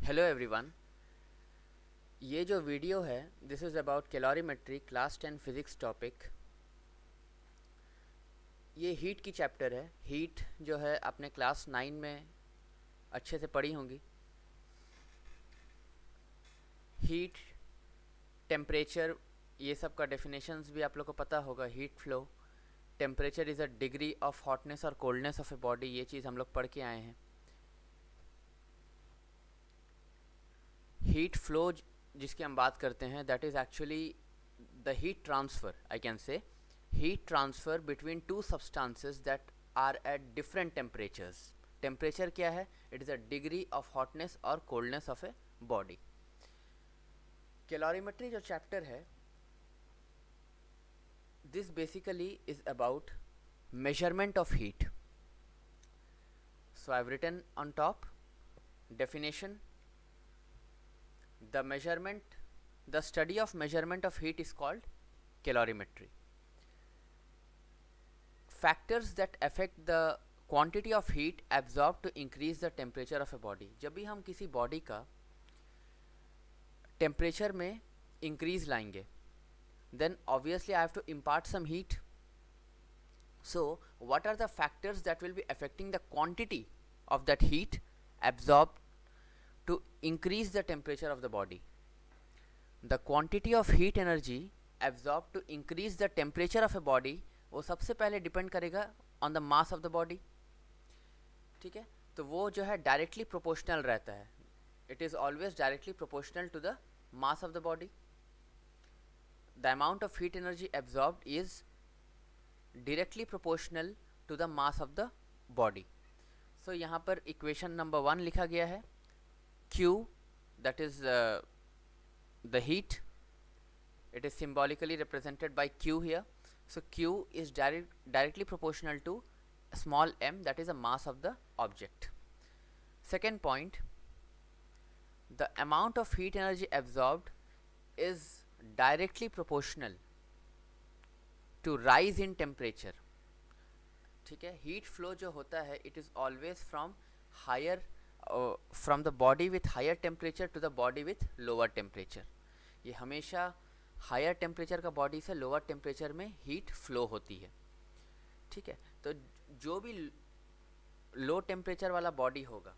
Hello everyone. ये जो video है this is about calorimetry class 10 physics topic. ये हीट की चैप्टर है। हीट जो है आपने क्लास 9 में अच्छे से पढ़ी होंगी। हीट, टेम्परेचर, ये सब का डेफिनेशंस भी आप लोग को पता होगा। Heat flow, temperature is a degree of hotness और कोल्डनेस ऑफ ए बॉडी, ये चीज़ हम लोग पढ़ के आए हैं। हीट फ्लो जिसकी हम बात करते हैं that is actually the heat transfer, I can say heat transfer between two substances that are at different temperatures. Temperature क्या है? It is a degree of hotness और coldness of a body. Calorimetry जो chapter है this basically is about measurement of heat. So I've written on top definition. The study of measurement of heat is called calorimetry. Factors that affect the quantity of heat absorbed to increase the temperature of a body. जब भी हम किसी body का temperature में increase लाएंगे then obviously I have to impart some heat. So what are the factors that will be affecting the quantity of that heat absorbed to increase the temperature of the body? The quantity of heat energy absorbed to increase the temperature of a body वो सबसे पहले depend करेगा on the mass of the body. ठीक है, तो वो जो है डायरेक्टली प्रोपोर्शनल रहता है। It is always directly proportional to the mass of the body. The amount of heat energy absorbed is directly proportional to the mass of the body. So यहाँ पर इक्वेशन नंबर 1 लिखा गया है, Q that is the heat. It is symbolically represented by Q here. So Q is directly proportional to small m, that is a mass of the object. Second point, the amount of heat energy absorbed is directly proportional to rise in temperature. ठीक है, heat flow जो होता है it is always from the body with higher temperature to the body with lower temperature. ये हमेशा higher temperature का body से lower temperature में हीट फ्लो होती है। ठीक है, तो जो भी लो टेम्परेचर वाला बॉडी होगा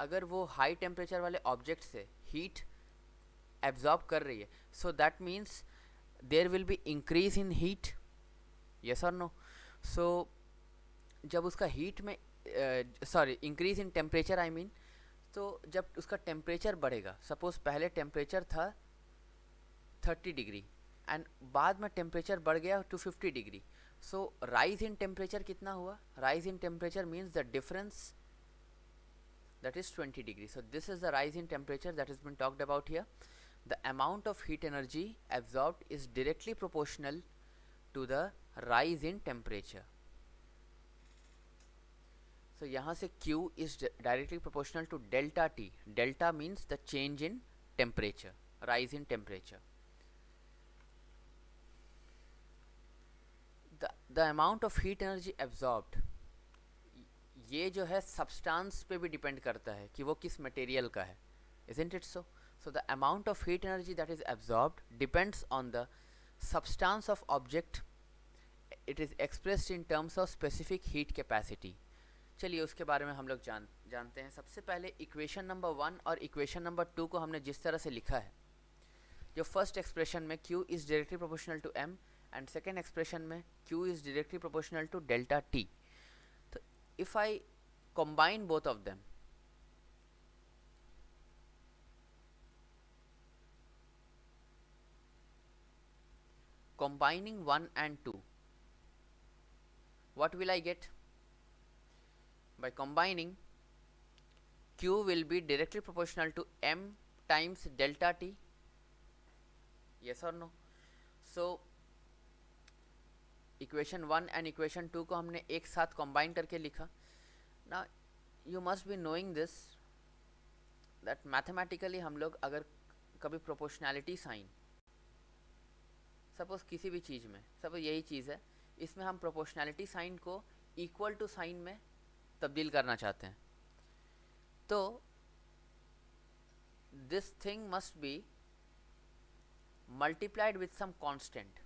अगर वो हाई टेम्परेचर वाले ऑब्जेक्ट से हीट एब्जॉर्ब कर रही है so that means there will be increase in heat, yes और नो। सो जब उसका हीट में increase in temperature I mean, तो जब उसका टेम्परेचर बढ़ेगा, सपोज पहले टेम्परेचर था 30 डिग्री एंड बाद में टेम्परेचर बढ़ गया to 50 degree, so rise in temperature कितना हुआ? Rise in temperature means the difference that is 20 degrees. So this is the rise in temperature that has been talked about here. The amount of heat energy absorbed is directly proportional to the rise in temperature. So यहाँ से Q is directly proportional to delta T. Delta means the change in temperature, rise in temperature. The amount of heat energy absorbed, ये जो है substance पे भी depend करता है कि वो किस मटेरियल का है, isn't it so? So the amount of heat energy that is absorbed depends on the substance of object. It is expressed in terms of specific heat capacity. चलिए उसके बारे में हम लोग जानते हैं। सबसे पहले इक्वेशन नंबर 1 और इक्वेशन नंबर 2 को हमने जिस तरह से लिखा है, जो फर्स्ट एक्सप्रेशन में Q is directly proportional to M and second expression में Q is directly proportional to delta T. तो if I combine both of them, combining 1 and 2, what will I get? By combining, Q will be directly proportional to M times delta T, yes or no? So equation 1 and equation 2 को हमने एक साथ combine करके लिखा। ना you must be knowing this that mathematically हम लोग अगर कभी प्रोपोर्शनैलिटी साइन, सपोज किसी भी चीज़ में, सपोज यही चीज़ है, इसमें हम प्रोपोर्शनैलिटी साइन को इक्वल टू साइन में तब्दील करना चाहते हैं, तो this thing must be multiplied with some constant.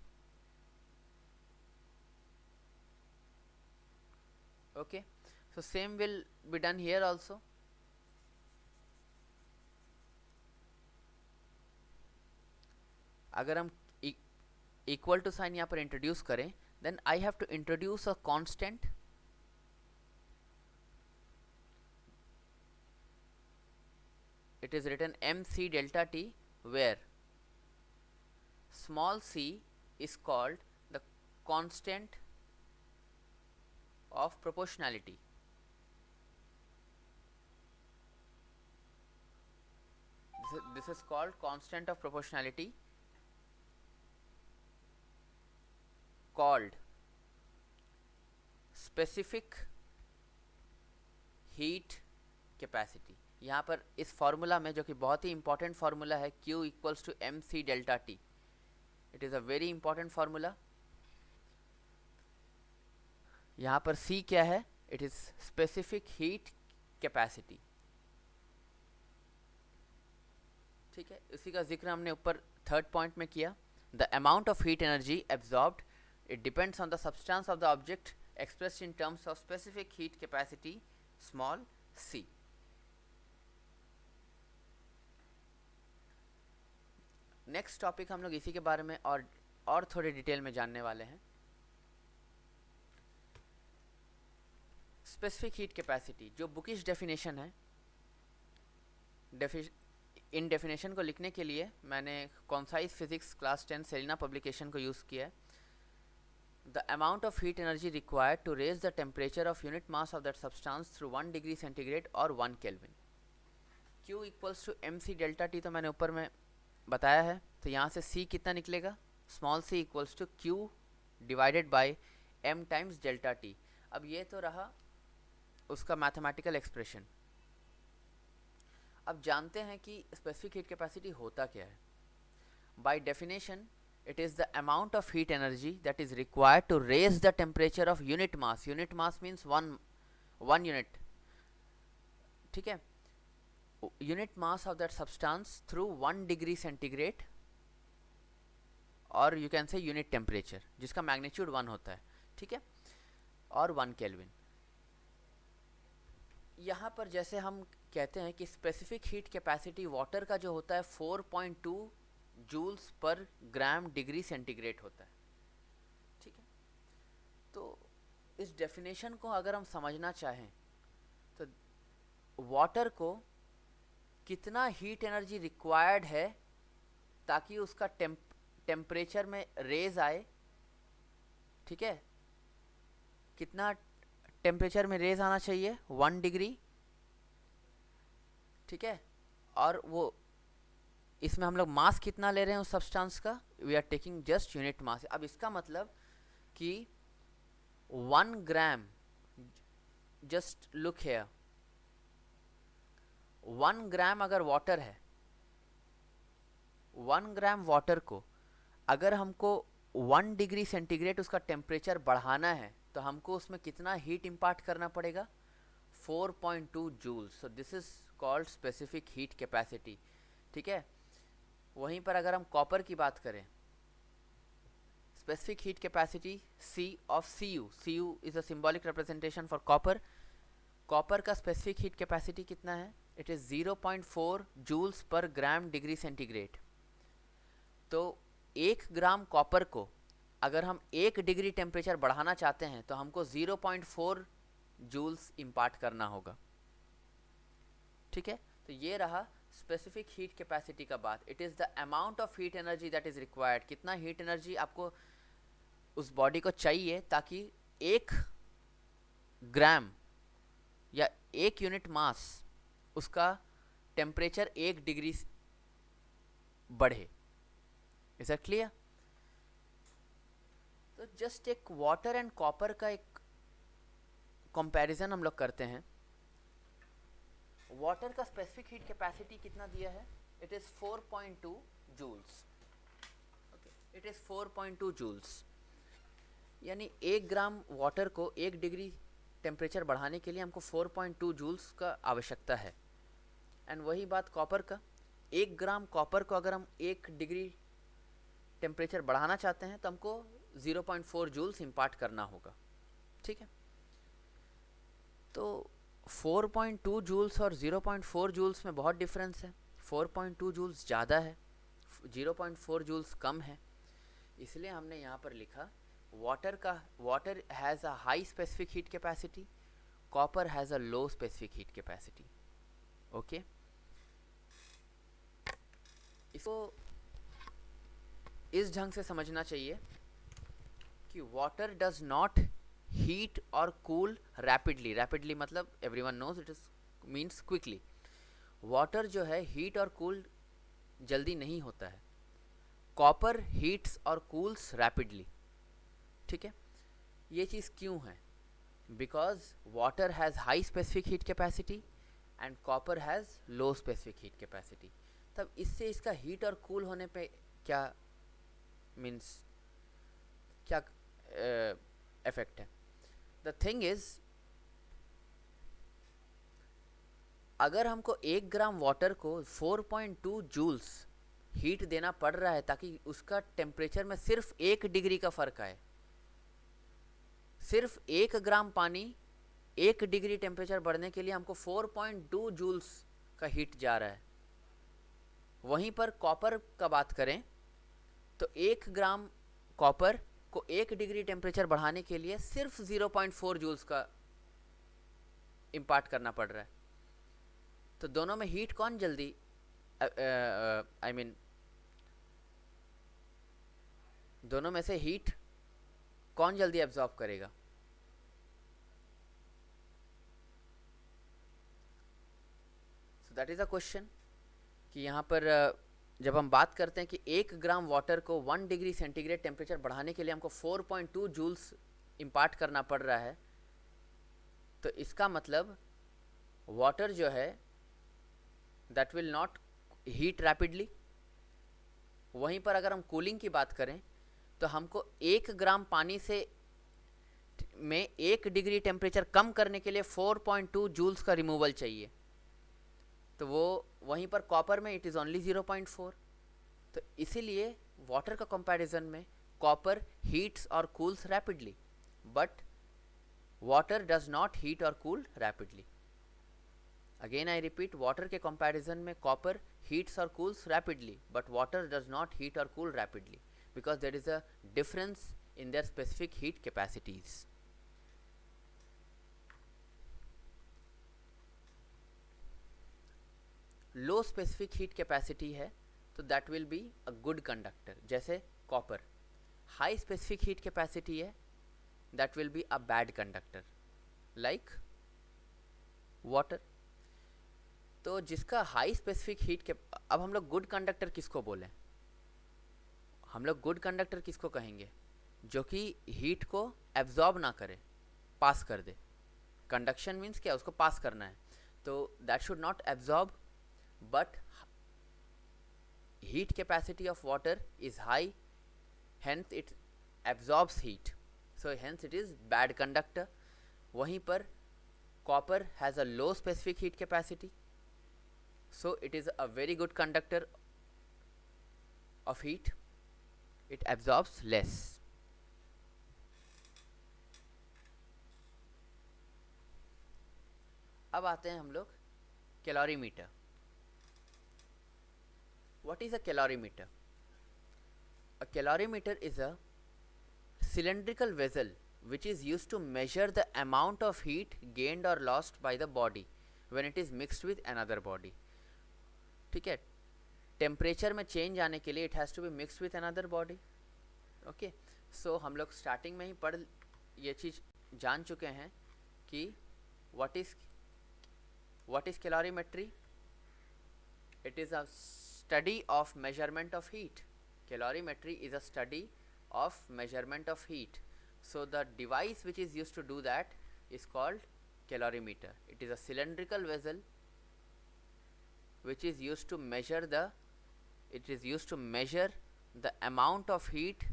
Okay, so same will be done here also. अगर हम इक्वल टू साइन यहाँ पर इंट्रोड्यूस करें, then I have to introduce a constant. It is written mc delta t, where small c is called the constant of proportionality. This is called constant of proportionality, called specific heat capacity. यहाँ पर इस formula में, जो कि बहुत ही important formula है, Q equals to M C delta T, it is a very important formula. यहाँ पर C क्या है? It is specific heat capacity. ठीक है, इसी का जिक्र हमने ऊपर थर्ड पॉइंट में किया. The amount of heat energy absorbed, it depends on the substance of the object expressed in terms of specific heat capacity small c. Next topic हम लोग इसी के बारे में और थोड़े डिटेल में जानने वाले हैं. स्पेसिफिक हीट कैपेसिटी जो बुकिश डेफिनेशन है, इन डेफिनेशन को लिखने के लिए मैंने concise physics class 10 Selina publication को यूज़ किया है. The amount of heat energy required to raise the temperature of unit mass of that substance through 1 degree centigrade और 1 kelvin. Q equals to M C delta T तो मैंने ऊपर में बताया है. तो यहाँ से C कितना निकलेगा? Small c equals to Q divided by m times delta T. अब ये तो रहा उसका मैथमेटिकल एक्सप्रेशन. अब जानते हैं कि स्पेसिफिक हीट कैपेसिटी होता क्या है. By definition it is the amount of heat energy that is required to raise the temperature of unit mass. Unit mass means one unit. ठीक है, unit mass of that substance through 1 degree centigrade, और you can say unit temperature, जिसका magnitude 1 होता है. ठीक है, और 1 kelvin. यहाँ पर जैसे हम कहते हैं कि स्पेसिफिक हीट कैपेसिटी वाटर का जो होता है 4.2 joules per gram degree centigrade होता है. ठीक है, तो इस डेफिनेशन को अगर हम समझना चाहें तो वाटर को कितना हीट एनर्जी रिक्वायर्ड है ताकि उसका टेम्परेचर में रेज आए. ठीक है, कितना टेम्परेचर में रेज आना चाहिए? 1 डिग्री. ठीक है, और वो इसमें हम लोग मास कितना ले रहे हैं उस सब्सटेंस का? We are taking just unit mass. अब इसका मतलब कि 1 ग्राम, जस्ट लुक हियर, 1 ग्राम अगर वाटर है, 1 ग्राम वाटर को अगर हमको 1 डिग्री सेंटीग्रेड उसका टेम्परेचर बढ़ाना है तो हमको उसमें कितना हीट इम्पार्ट करना पड़ेगा? 4.2 joules. So this is called specific heat capacity. ठीक है, वहीं पर अगर हम कॉपर की बात करें, specific heat capacity C of Cu. Cu is a symbolic representation for copper. Copper का स्पेसिफिक हीट कैपेसिटी कितना है? It is 0.4 joules per gram degree centigrade. तो 1 ग्राम कॉपर को अगर हम 1 डिग्री टेम्परेचर बढ़ाना चाहते हैं तो हमको 0.4 जूल्स इम्पार्ट करना होगा. ठीक है, तो ये रहा स्पेसिफिक हीट कैपेसिटी का बात. It is the amount of heat energy that is required. कितना हीट एनर्जी आपको उस बॉडी को चाहिए ताकि 1 ग्राम या 1 यूनिट मास उसका टेम्परेचर 1 डिग्री बढ़े. Is that clear? तो जस्ट एक वाटर एंड कॉपर का एक कंपैरिजन हम लोग करते हैं. वाटर का स्पेसिफिक हीट कैपेसिटी कितना दिया है? It is 4.2 joules. Okay, it is 4.2 joules. यानी 1 ग्राम वाटर को 1 डिग्री टेम्परेचर बढ़ाने के लिए हमको 4.2 जूल्स का आवश्यकता है. एंड वही बात कॉपर का. 1 ग्राम कॉपर को अगर हम 1 डिग्री टेम्परेचर बढ़ाना चाहते हैं तो हमको 0.4 जूल्स इम्पार्ट करना होगा, ठीक है। तो 4.2 जूल्स और 0.4 जूल्स में बहुत डिफरेंस है। 4.2 जूल्स ज़्यादा है, 0.4 जूल्स कम है, इसलिए हमने यहाँ पर लिखा water has a high specific heat capacity, copper has a low specific heat capacity. Okay, इसको इस ढंग से समझना चाहिए कि वाटर डज नॉट हीट और कूल रैपिडली मतलब everyone knows it is means quickly. Water जो है हीट और कूल जल्दी नहीं होता है, कॉपर हीट्स और कूल्स रैपिडली, ठीक है। ये चीज़ क्यों है? Because water has high specific heat capacity and copper has low specific heat capacity. तब इससे इसका हीट और कूल होने पे क्या मीन्स क्या इफेक्ट है? द थिंग इज, अगर हमको 1 ग्राम वाटर को 4.2 जूल्स हीट देना पड़ रहा है ताकि उसका टेम्परेचर में सिर्फ 1 डिग्री का फ़र्क आए, सिर्फ 1 ग्राम पानी 1 डिग्री टेम्परेचर बढ़ने के लिए हमको 4.2 जूल्स का हीट जा रहा है। वहीं पर कॉपर का बात करें तो 1 ग्राम कॉपर को 1 डिग्री टेम्परेचर बढ़ाने के लिए सिर्फ 0.4 जूल्स का इम्पार्ट करना पड़ रहा है। तो दोनों में हीट कौन जल्दी दोनों में से हीट कौन जल्दी एब्जॉर्ब करेगा? So that is a question कि यहाँ पर जब हम बात करते हैं कि 1 ग्राम वाटर को 1 डिग्री सेंटीग्रेड टेम्परेचर बढ़ाने के लिए हमको 4.2 जूल्स इम्पार्ट करना पड़ रहा है, तो इसका मतलब वाटर जो है that will not heat rapidly. वहीं पर अगर हम कूलिंग की बात करें तो हमको 1 ग्राम पानी से में 1 डिग्री टेम्परेचर कम करने के लिए 4.2 जूल्स का रिमूवल चाहिए, तो वो वहीं पर कॉपर में इट इज़ ओनली 0.4। तो इसीलिए वाटर का कंपैरिजन में कॉपर हीट्स और cools rapidly, but water does not heat और cool rapidly. Again I repeat, water के कंपैरिजन में कॉपर हीट्स और cools rapidly, but water does not heat और cool rapidly because there is a difference in their specific heat capacities. Low specific heat capacity है तो that will be a good conductor, जैसे copper. High specific heat capacity है that will be a bad conductor like water. तो जिसका high specific heat अब हम लोग good conductor किसको बोलें? हम लोग गुड कंडक्टर किसको कहेंगे? जो कि हीट को एब्जॉर्ब ना करे, पास कर दे। कंडक्शन मीन्स क्या? उसको पास करना है, तो that should not absorb, but heat capacity of water is high, hence it absorbs heat, so hence it is bad conductor. वहीं पर copper has a low specific heat capacity, so it is a very good conductor of heat, it absorbs less. अब आते हैं हम लोग calorimeter. What is a calorimeter? A calorimeter is a cylindrical vessel which is used to measure the amount of heat gained or lost by the body when it is mixed with another body. ठीक है, temperature में change आने के लिए it has to be mix with another body. Okay, so हम लोग starting में ही ये चीज़ जान चुके हैं कि what is calorimetry. It is a study of measurement of heat. Calorimetry is a study of measurement of heat, so the device which is used to do that is called calorimeter. It is a cylindrical vessel which is used to measure the amount of heat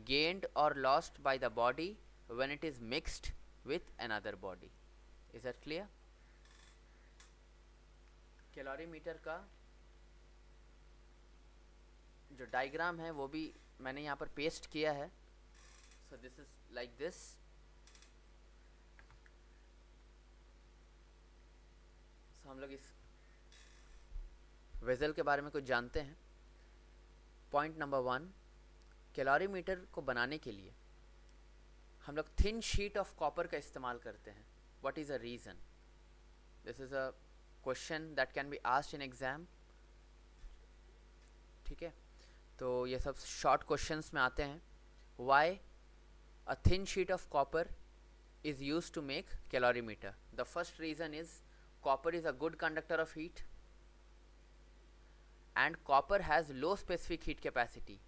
gained or lost by the body when it is mixed with another body. Is that clear? Calorimeter का जो diagram है वो भी मैंने यहाँ पर paste किया है. So this is like this. So हम लोग इस वेजल के बारे में कुछ जानते हैं. पॉइंट नंबर 1, कैलोरीमीटर को बनाने के लिए हम लोग थिन शीट ऑफ कॉपर का इस्तेमाल करते हैं. What is a reason? This is a question that can be asked in exam. ठीक है, तो ये सब शॉर्ट क्वेश्चंस में आते हैं. Why a thin sheet of copper is used to make calorimeter? The first reason is copper is a good conductor of heat and copper has low specific heat capacity.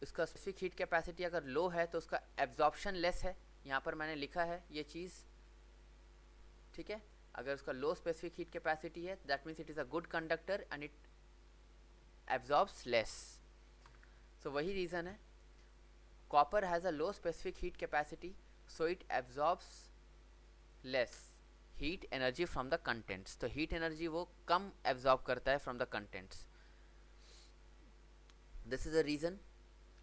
इसका specific heat capacity अगर low है तो उसका absorption less है. यहाँ पर मैंने लिखा है ये चीज़. ठीक है, अगर उसका low specific heat capacity है that means it is a good conductor and it absorbs less. So वही reason है. Copper has a low specific heat capacity, so it absorbs less heat energy from the contents. तो heat energy वो कम absorb करता है from the contents. This is the reason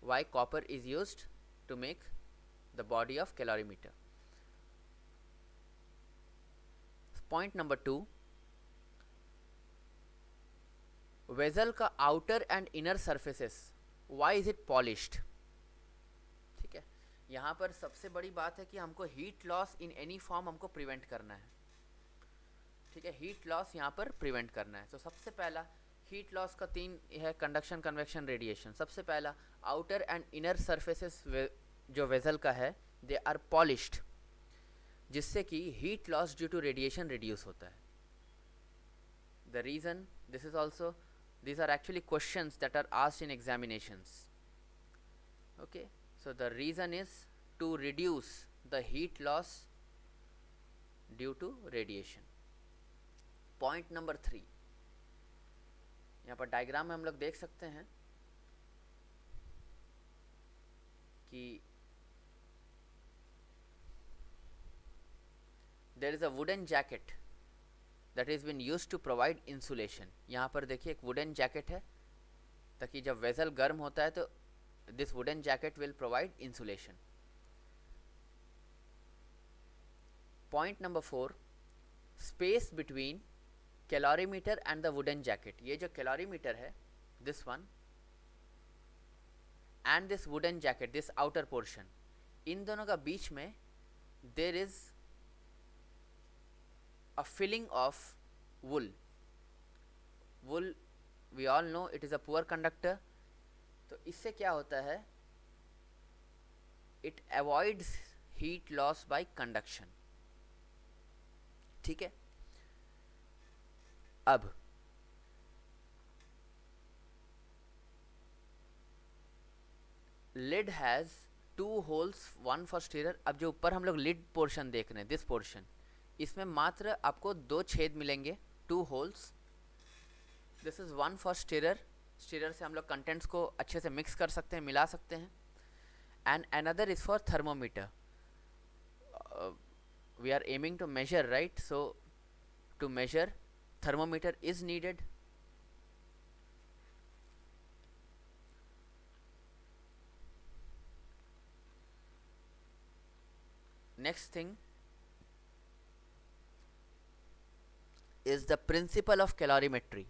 why copper is used to make the body of calorimeter. Point number 2, vessel का outer and inner surfaces, why is it polished? ठीक है, यहाँ पर सबसे बड़ी बात है कि हमको heat loss in any form हमको प्रिवेंट करना है. ठीक है, हीट लॉस यहाँ पर प्रिवेंट करना है. तो सबसे पहला हीट लॉस का 3 है, कंडक्शन, कन्वेक्शन, रेडिएशन. सबसे पहला आउटर एंड इनर सरफेसेस जो वेसल का है दे आर पॉलिश्ड, जिससे कि heat loss due to radiation reduce होता है. The reason this is also, these are actually questions that are asked in examinations. Okay, so the reason is to reduce the heat loss due to radiation. Point number 3, यहाँ पर diagram में हम लोग देख सकते हैं कि there is a wooden jacket that is been used to provide insulation. यहाँ पर देखिए एक वुडन जैकेट है, ताकि जब वेसल गर्म होता है तो this wooden jacket will provide insulation. Point number 4, space between calorimeter and the wooden jacket. ये जो कैलोरीमीटर है this one and this wooden jacket, this outer portion, इन दोनों का बीच में there is a filling of wool. Wool we all know it is a poor conductor. तो इससे क्या होता है, it avoids heat loss by conduction. ठीक है, अब lid has 2 holes, 1 for stirrer. अब जो ऊपर हम लोग lid portion देख रहे हैं, this portion, इसमें मात्र आपको 2 छेद मिलेंगे, 2 holes. This is 1 for stirrer. Stirrer से हम लोग कंटेंट्स को अच्छे से मिक्स कर सकते हैं, मिला सकते हैं. And another is for thermometer. We are aiming to measure, right? So to measure thermometer is needed. Next thing is the principle of calorimetry.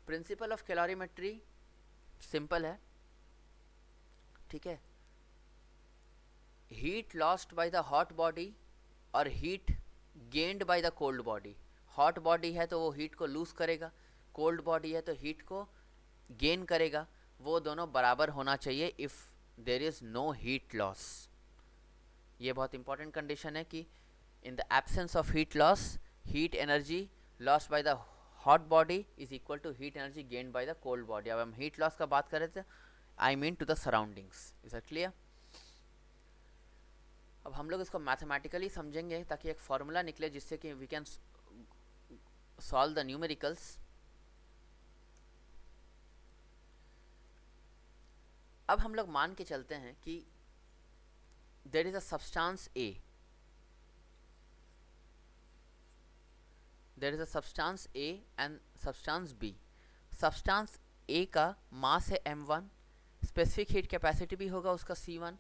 Principle of calorimetry simple है. ठीक है, heat lost by the hot body और heat gained by the cold body. hot body है तो वो heat को lose करेगा, cold body है तो heat को gain करेगा. वो दोनों बराबर होना चाहिए if there is no heat loss. ये बहुत important condition है कि in the absence of heat loss, heat energy lost by the hot body is equal to heat energy gained by the cold body. अब हम heat loss का बात कर रहे थे, I mean to the surroundings. Is that clear? अब हम लोग इसको मैथमेटिकली समझेंगे ताकि एक फॉर्मूला निकले जिससे कि we can solve the numericals. अब हम लोग मान के चलते हैं कि there is a substance A. There is a substance A and substance B. Substance ए का मास है m1, स्पेसिफिक हीट कैपेसिटी भी होगा उसका c1,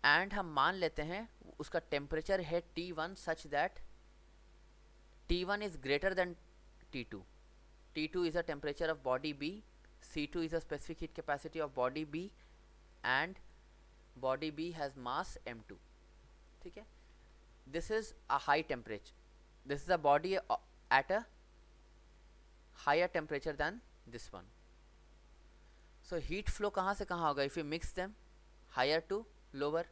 एंड हम मान लेते हैं उसका टेम्परेचर है T1 such that T1 is greater than T2. T2 is the temperature of body B, C2 is the specific heat capacity of body B, and body B has mass m2. ठीक है, this is a high temperature, this is a body at a higher temperature than this one. So heat flow कहाँ से कहाँ होगा? if you mix them higher to lower.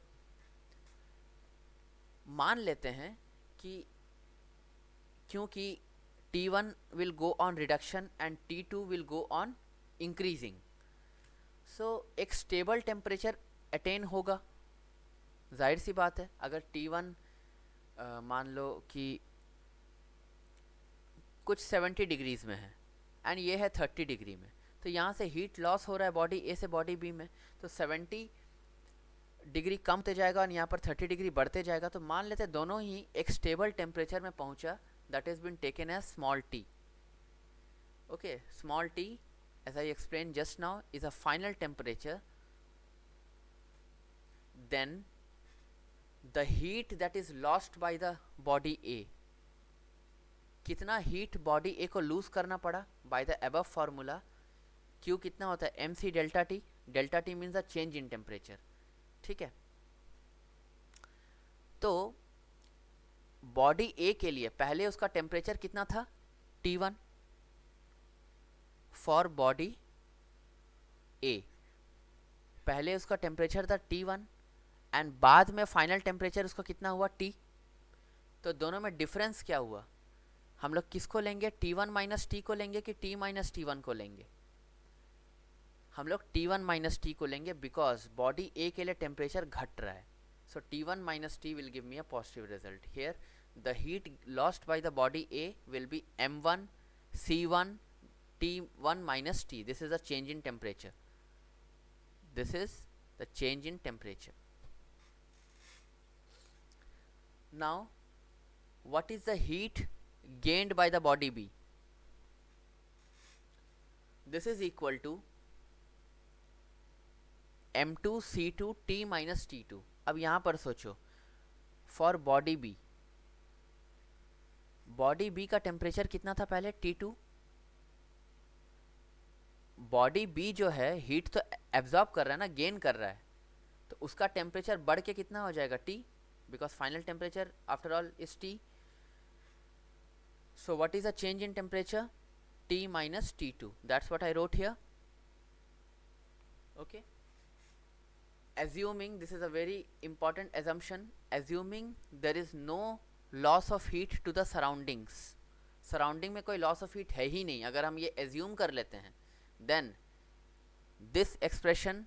मान लेते हैं कि क्योंकि T1 will go on reduction and T2 will go on increasing, so एक stable temperature attain होगा. जाहिर सी बात है, अगर T1 मान लो कि कुछ 70 डिग्रीज में है एंड ये है 30 डिग्री में, तो यहाँ से हीट लॉस हो रहा है बॉडी ए से बॉडी बी में, तो 70 डिग्री कम होते जाएगा और यहाँ पर 30 डिग्री बढ़ते जाएगा. तो मान लेते दोनों ही एक स्टेबल टेम्परेचर में पहुँचा, that has been taken as small t. Okay, small t, as I explained just now, is a final temperature. Then the heat that is lost by the body A, कितना heat body A को lose करना पड़ा by the above formula. Q कितना होता है? mc delta t. delta t means the change in temperature. ठीक है, तो बॉडी ए के लिए पहले उसका टेम्परेचर कितना था? T1 फॉर बॉडी ए, पहले उसका टेम्परेचर था T1 एंड बाद में फाइनल टेम्परेचर उसका कितना हुआ? T. तो दोनों में डिफरेंस क्या हुआ? हम लोग किसको लेंगे? T1 माइनस टी को लेंगे कि T माइनस T1 को लेंगे? हम लोग T1 माइनस टी को लेंगे, बिकॉज बॉडी ए के लिए टेम्परेचर घट रहा है. So T1 minus T will give me a positive result. Here the heat lost by the body A will be M1 C1 T1 minus T. This is a change in temperature. This is the change in temperature. Now what is the heat gained by the body B? This is equal to M2 C2 T minus T2. अब यहाँ पर सोचो, for body B, body B का temperature कितना था पहले? T2. Body B जो है हीट तो एब्जॉर्ब कर रहा है ना, गेन कर रहा है, तो उसका टेम्परेचर बढ़ के कितना हो जाएगा? T, because final temperature after all is T. So what is the change in temperature? T minus T2. That's what I wrote here. Okay. Assuming, this is a very important assumption, assuming there is no loss of heat to the surroundings. Surrounding में कोई loss of heat है ही नहीं, अगर हम ये assume कर लेते हैं, then this expression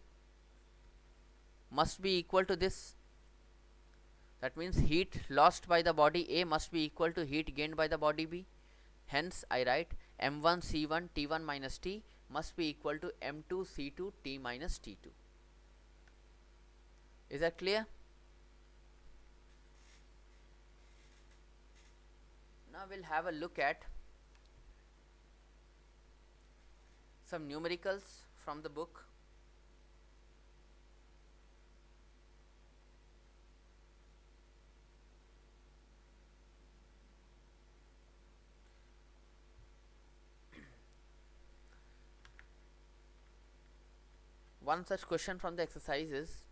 must be equal to this. That means heat lost by the body A must be equal to heat gained by the body B. Hence I write M1 C1 T1 minus T must be equal to M2 C2 T minus T2. Is that clear? Now we'll have a look at some numericals from the book. One such question from the exercise is,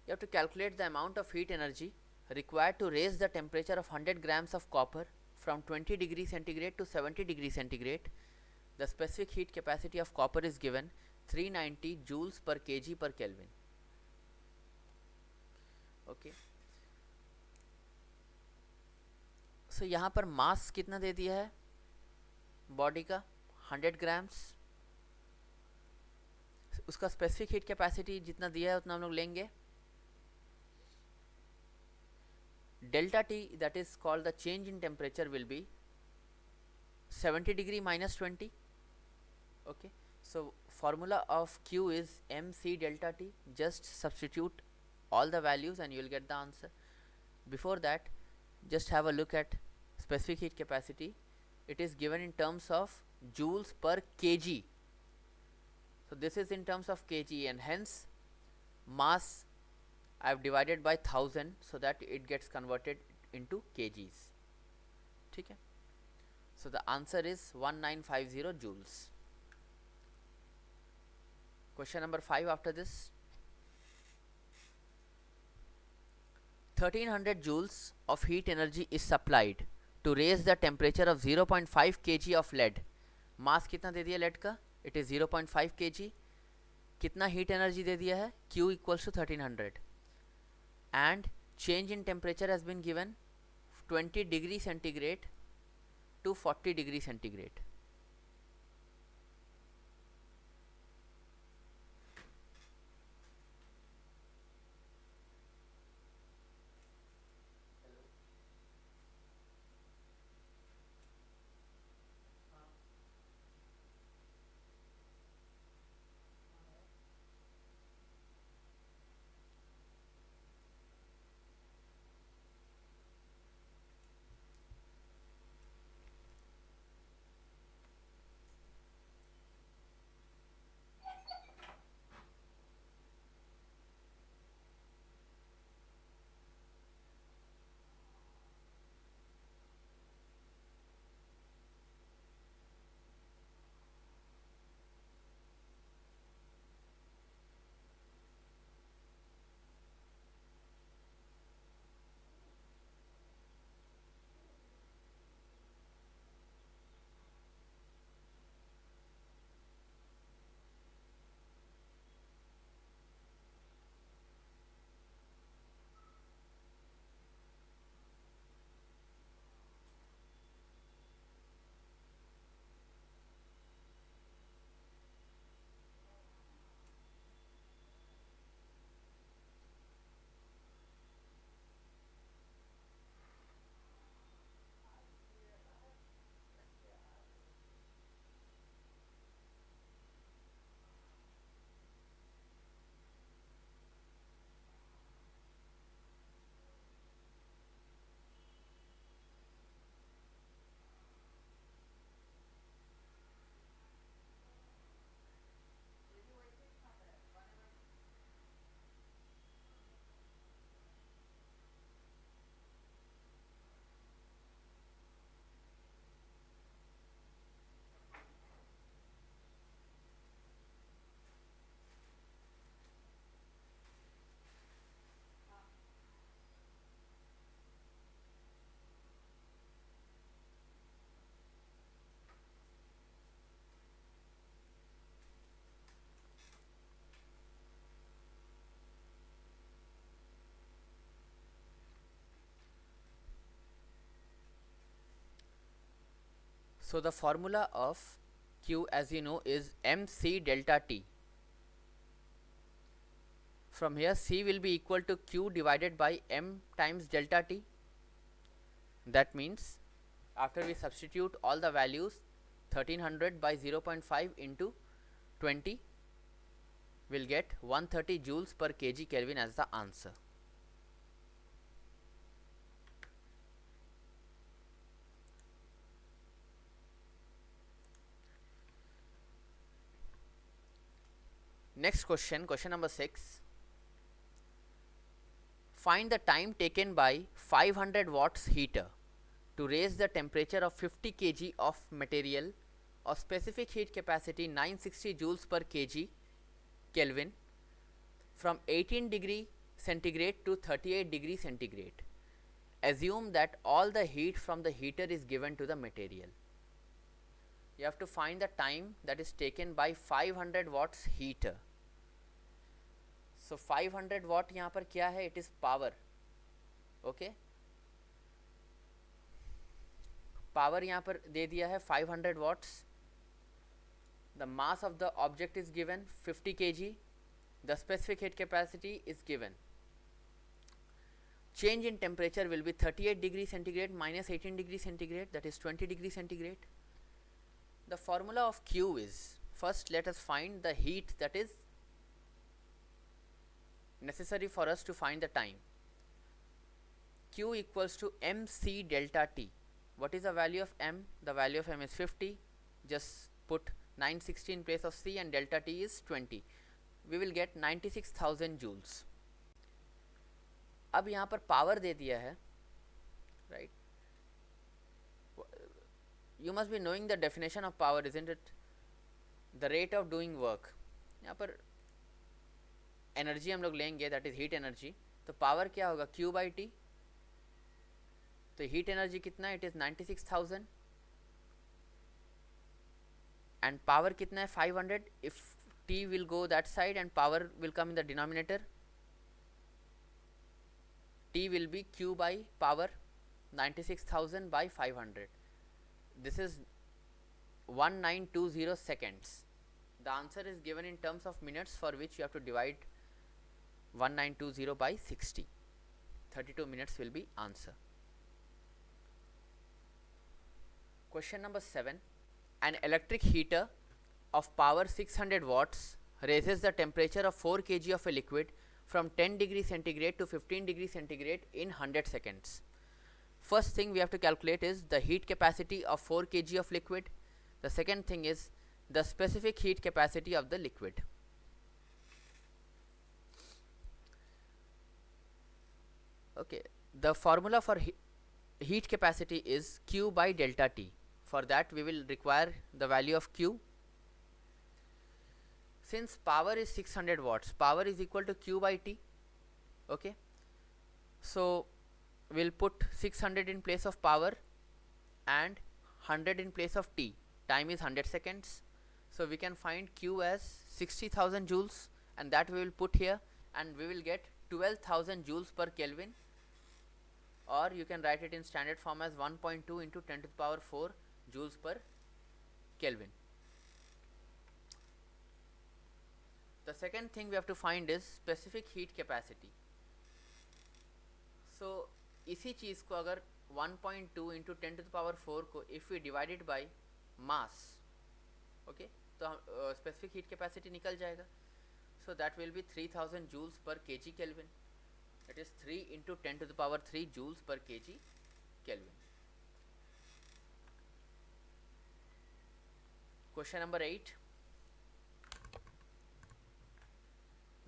you have to calculate the amount of heat energy required to raise the temperature of 100 grams of copper from 20 degree centigrade to 70 degree centigrade. The specific heat capacity of copper is given 390 joules per kg per Kelvin. Okay. So यहाँ पर मास कितना दे दिया है body का? 100 grams. उसका specific heat capacity जितना दिया है उतना हम लोग लेंगे. Delta T, that is called the change in temperature, will be 70 degree minus 20. Okay, so formula of Q is mc delta T. Just substitute all the values and you will get the answer. Before that, just have a look at specific heat capacity. It is given in terms of joules per kg. So this is in terms of kg, and hence mass I have divided by 1000 so that it gets converted into kgs. ठीक है. So the answer is 1950 joules. Question number 5 after this. 1300 joules of heat energy is supplied to raise the temperature of 0.5 kg of lead. मास कितना दे दिया lead का? It is 0.5 kg. कितना heat energy दे दिया है? Q equals to 1300. And change in temperature has been given 20 degree centigrade to 40 degree centigrade. So the formula of Q, as you know, is mc delta T. From here C will be equal to Q divided by m times delta T. That means after we substitute all the values, 1300 by 0.5 into 20 will get 130 joules per kg Kelvin as the answer. Next question, question number 6. Find the time taken by 500 watts heater to raise the temperature of 50 kg of material of specific heat capacity 960 joules per kg Kelvin from 18 degree centigrade to 38 degree centigrade. Assume that all the heat from the heater is given to the material. You have to find the time that is taken by 500 watts heater. So 500 watt यहाँ पर क्या है? It is power. Okay. Power यहाँ पर दे दिया है 500 watts. The mass of the object is given 50 kg. The specific heat capacity is given. Change in temperature will be 38 degree centigrade minus 18 degree centigrade, that is 20 degree centigrade. The formula of Q is, first let us find the heat that is necessary for us to find the time. Q equals to mc delta T. What is the value of m? The value of m is 50. Just put 960 in place of C and delta T is 20. We will get 96,000 joules. अब यहाँ पर power दे दिया है, right? You must be knowing the definition of power, isn't it? The rate of doing work. यहाँ पर energy हम लोग लेंगे, दैट इज हीट एनर्जी. तो पावर क्या होगा, Q by T. तो हीट एनर्जी कितना है, इट इज 96,000 एंड पावर कितना है 500. If T will go that side and power will come in the denominator, T will be Q by power 96,000 by 500. This is 1920 seconds. The answer is given in terms of minutes, for which you have to divide 1920 by 60. 32 minutes will be answer. Question number 7. An electric heater of power 600 watts raises the temperature of 4 kg of a liquid from 10 degree centigrade to 15 degree centigrade in 100 seconds. First thing we have to calculate is the heat capacity of 4 kg of liquid. The second thing is the specific heat capacity of the liquid. Okay, the formula for heat capacity is Q by delta T. For that we will require the value of Q. Since power is 600 watts, power is equal to Q by T. Okay, so we'll put 600 in place of power and 100 in place of T. Time is 100 seconds, so we can find Q as 60,000 joules, and that we will put here, and we will get 12,000 joules per Kelvin, or you can write it in standard form as 1.2 into 10 to the power 4 joules per Kelvin. The second thing we have to find is specific heat capacity. So इसी चीज़ को अगर 1.2 into 10 to the power 4 को if we divide it by mass, okay, तो specific heat capacity निकल जाएगा. So that will be 3000 joules per kg Kelvin. That is 3 into 10 to the power 3 joules per kg Kelvin. Question number 8.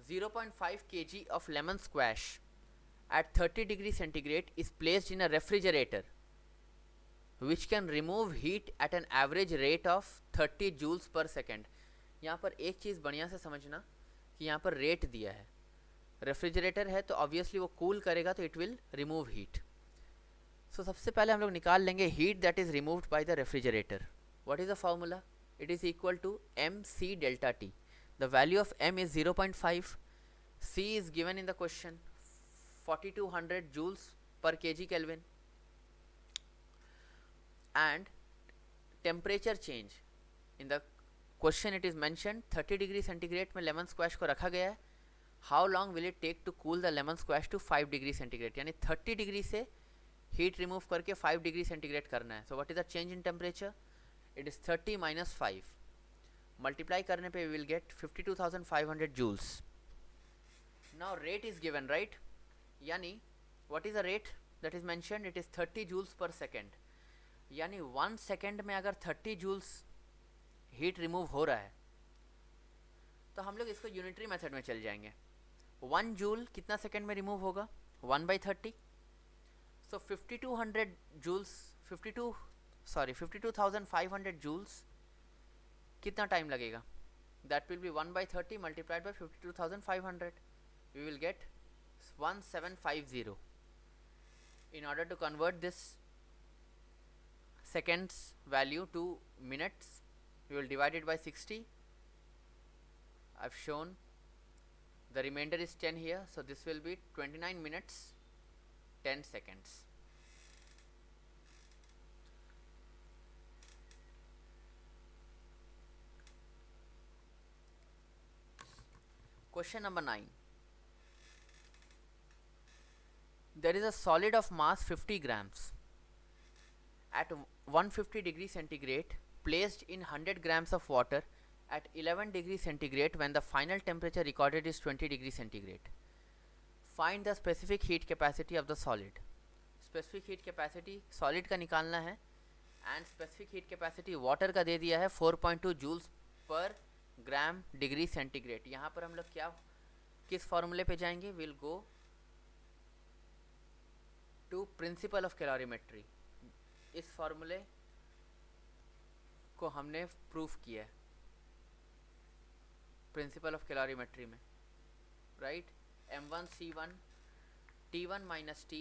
0.5 kg of lemon squash at 30 degree centigrade is placed in a refrigerator which can remove heat at an average rate of 30 joules per second. यहाँ पर एक चीज़ बढ़िया से समझना कि यहाँ पर rate दिया है, रेफ्रिजरेटर है तो ऑब्वियसली वो कूल करेगा तो it will remove heat. So सबसे पहले हम लोग निकाल लेंगे heat that is removed by the refrigerator. What is the formula? It is equal to mc delta t. The value of m is 0.5. C is given in the question, 4200 joules per kg Kelvin, and temperature change in the question it is mentioned 30 degree centigrade में lemon squash को रखा गया है. How long will it take to cool the lemon squash to 5 degree centigrade? यानी 30 degree से heat remove करके 5 degree centigrade करना है. So what is the change in temperature? It is 30 minus 5. Multiply करने पे we will get 52,500 joules. Now rate is given, right? यानी what is the rate that is mentioned? It is 30 joules per second. यानी 1 second में अगर 30 joules heat remove हो रहा है तो हम लोग इसको यूनिटरी मेथड में चल जाएंगे. 1 जूल कितना सेकेंड में रिमूव होगा? 1/30. सो 5200 joules 52,500 joules कितना टाइम लगेगा? That will be 1/30 multiplied by 52,500. We will get 1750. In order to convert this seconds value to minutes, we will divide it by 60. I've shown the remainder is 10 here, so this will be 29 minutes 10 seconds. Question number 9. There is a solid of mass 50 grams at 150 degree centigrade placed in 100 grams of water at 11 degree centigrade when the final temperature recorded is 20 degree centigrade. Find the specific heat capacity of the solid. Specific heat capacity solid का निकालना है and specific heat capacity water का दे दिया है 4.2 joules per gram degree centigrade. यहाँ पर हम लोग क्या किस फॉर्मूले पे जाएंगे? Will go to principle of calorimetry. इस फॉर्मूले को हमने प्रूफ किया है प्रिंसिपल ऑफ कैलोरीमेट्री में, right. m1c1 t1 minus t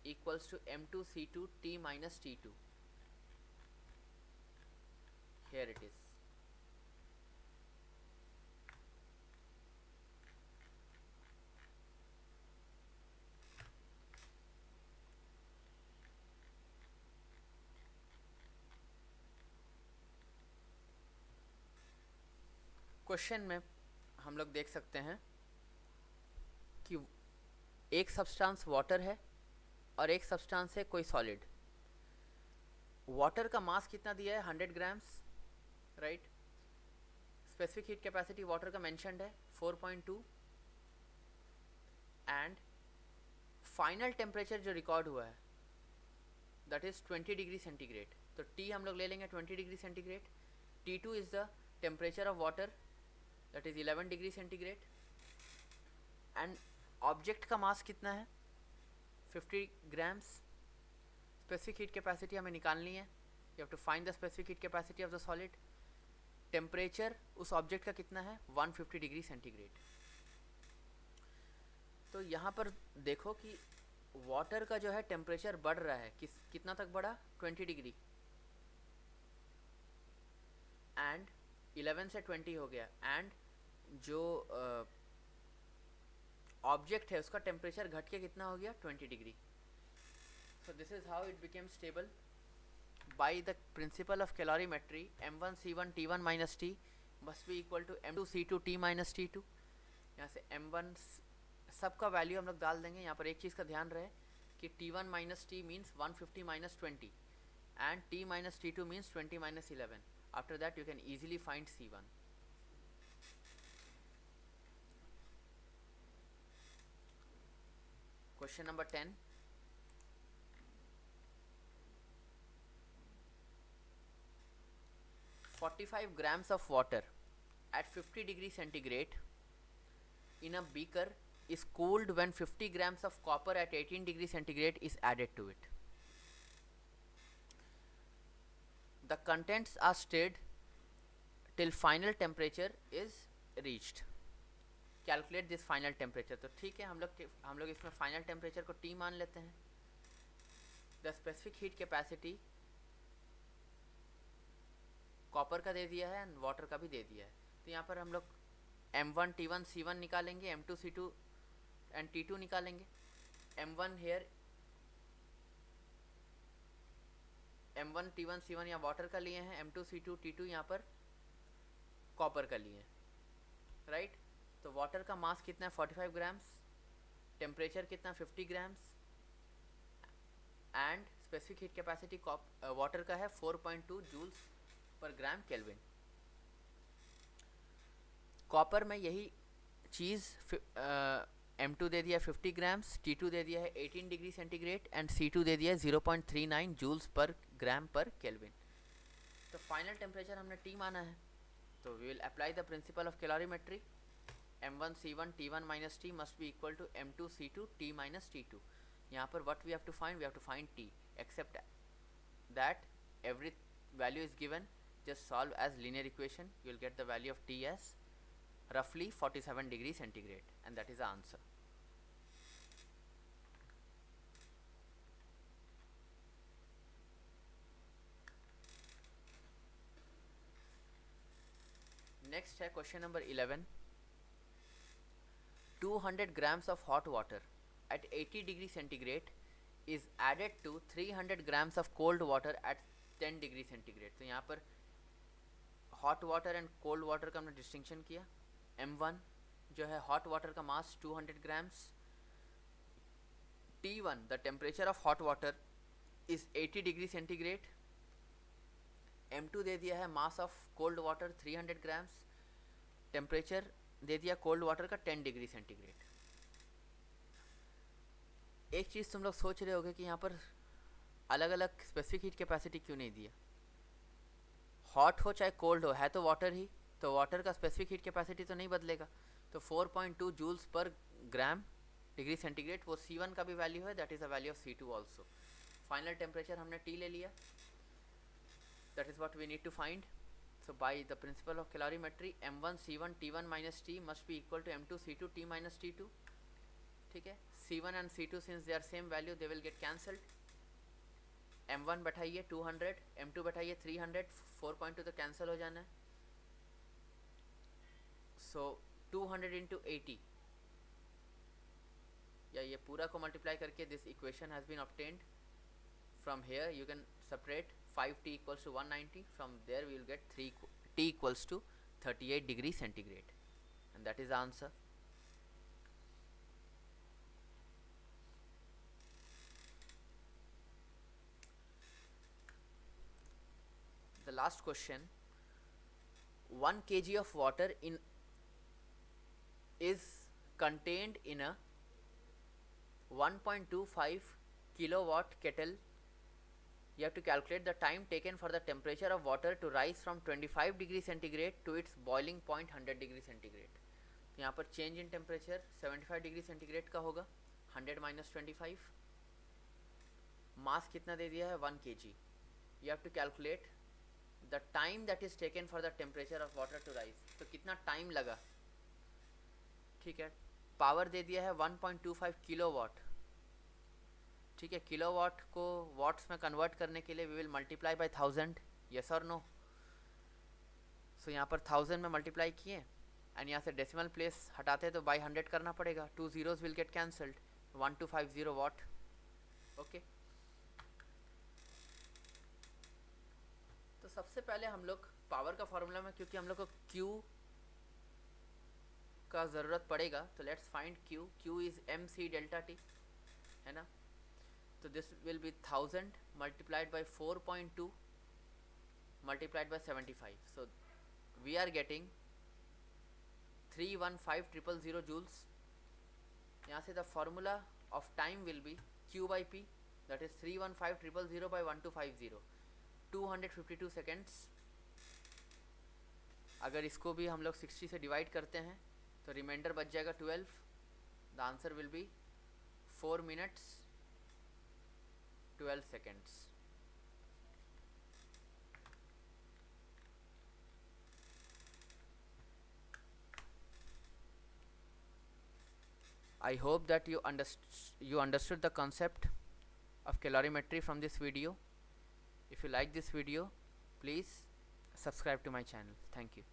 equals to m2c2 t minus t2. Here it is. Question में हम लोग देख सकते हैं कि एक सब्सटेंस वाटर है और एक सब्सटेंस है कोई सॉलिड। वाटर का मास कितना दिया है? 100 grams, right. Specific heat capacity water का मेंशन्ड है 4.2 एंड फाइनल टेम्परेचर जो रिकॉर्ड हुआ है दैट इज 20 डिग्री सेंटीग्रेड। तो T हम लोग ले लेंगे 20 degree centigrade. T2 is the temperature of water that is 11 degree centigrade and object का मास कितना है? 50 ग्राम्स। स्पेसिफिक हीट कैपेसिटी हमें निकालनी है। You have to find the specific heat capacity of the solid. Temperature उस ऑब्जेक्ट का कितना है? 150 डिग्री सेंटीग्रेड। तो यहाँ पर देखो कि वाटर का जो है टेम्परेचर बढ़ रहा है, कितना तक बढ़ा? 20 डिग्री एंड 11 से 20 हो गया एंड जो ऑब्जेक्ट है उसका टेम्परेचर घट के कितना हो गया? 20 degree. So this is how it became stable by the principle of calorimetry. m1c1 t1 minus t must be equal to m2c2 t minus t2। यहाँ से m1 सबका वैल्यू हम लोग डाल देंगे। यहाँ पर एक चीज़ का ध्यान रहे कि t1 minus t means 150 minus 20 and t minus t2 means 20 minus 11. After that you can easily find c1. Question number 10. "45 grams of water at 50 degree centigrade in a beaker is cooled when 50 grams of copper at 18 degree centigrade is added to it. The contents are stirred till final temperature is reached. Calculate this final temperature." तो ठीक है, हम लोग इसमें final temperature को T मान लेते हैं। The specific heat capacity copper का दे दिया है एंड वाटर का भी दे दिया है। तो यहाँ पर हम लोग m1 t1 c1 निकालेंगे, m2 c2 एंड t2 निकालेंगे। m1 hair m1 t1 c1 यहाँ वाटर का लिए हैं, m2 c2 t2 यहाँ पर कॉपर का लिए हैं, राइट। तो वाटर का मास कितना है? 45 ग्राम्स। टेम्परेचर कितना? 50 grams and specific heat capacity water का है 4.2 जूल्स पर ग्राम केल्विन। कॉपर में यही चीज़ m2 दे दिया 50 ग्राम्स, t2 दे दिया है 18 डिग्री सेंटीग्रेड एंड c2 दे दिया है 0.39 जूल्स पर ग्राम पर केल्विन। तो फाइनल टेम्परेचर हमने T माना है, तो we will apply the principle of calorimetry. m1c1 t1 minus t must be equal to m2c2 t minus t2. यहाँ पर what we have to find? We have to find t, except that every value is given. Just solve as linear equation. You will get the value of t as roughly 47 degree centigrade, and that is the answer. Next है question number 11. 200 grams of hot water at 80 degree centigrade is added to 300 grams of cold water at 10 degree centigrade. तो यहाँ पर hot water and cold water का हमने distinction किया। m1 जो है hot water का मास 200 grams, T1 the temperature of hot water is 80 degree centigrade, m2 दे दिया है mass of cold water 300 grams, temperature दे दिया कोल्ड वाटर का 10 डिग्री सेंटीग्रेड। एक चीज़ तुम लोग सोच रहे होगे कि यहाँ पर अलग अलग स्पेसिफिक हीट कैपेसिटी क्यों नहीं दिया? हॉट हो चाहे कोल्ड हो, है तो वाटर ही, तो वाटर का स्पेसिफिक हीट कैपेसिटी तो नहीं बदलेगा। तो 4.2 joules per gram degree centigrade, वो C1 का भी वैल्यू है, that is a value of C2 also. Final temperature हमने T ले लिया, that is what we need to find. So by the principle of calorimetry, M1 C1 T1 minus T must be equal to M2 C2 T minus T2. ठीक है, C1 and C2 since they are same value they will get cancelled. M1 बैठाइए 200, M2 बैठाइए 300, 4.2 तो cancel हो जाना है। So 200 into 80, या ये पूरा को मल्टीप्लाई करके this equation has been obtained. From here you can separate 5T equals to 190. From there we will get 3T equals to 38 degree centigrade, and that is the answer. The last question, 1 kg of water is contained in a 1.25 kilowatt kettle. You have to calculate the time taken for the temperature of water to rise from 25 degree centigrade to its boiling point 100 degree centigrade. तो यहाँ पर change in temperature 75 degree centigrade का होगा, 100 minus 25, मास कितना दे दिया है 1 kg. You have to calculate the time that is taken for the temperature of water to rise. तो कितना टाइम लगा, ठीक है. पावर दे दिया है 1.25 किलोवाट, ठीक है. किलोवाट को वाट्स में कन्वर्ट करने के लिए we will multiply by 1000, yes और नो. सो यहाँ पर 1000 में मल्टीप्लाई किए एंड यहाँ से डेसिमल प्लेस हटाते तो बाय 100 करना पड़ेगा. 2 zeros will get cancelled, 1250 watt. Okay, तो सबसे पहले हम लोग पावर का फॉर्मूला में, क्योंकि हम लोग को Q का ज़रूरत पड़ेगा, तो let's find Q. Q is MC delta T, है ना. So this will be 1000 multiplied by 4.2 multiplied by 75. So we are getting 315,000 joules. यहाँ से the formula of time will be Q by P, that is 315,000 by 1250, 252 seconds. अगर इसको भी हम लोग 60 से डिवाइड करते हैं तो रिमाइंडर बच जाएगा 12. The answer will be 4 minutes 12 seconds. I hope that you understood the concept of calorimetry from this video. If you like this video, please subscribe to my channel. Thank you.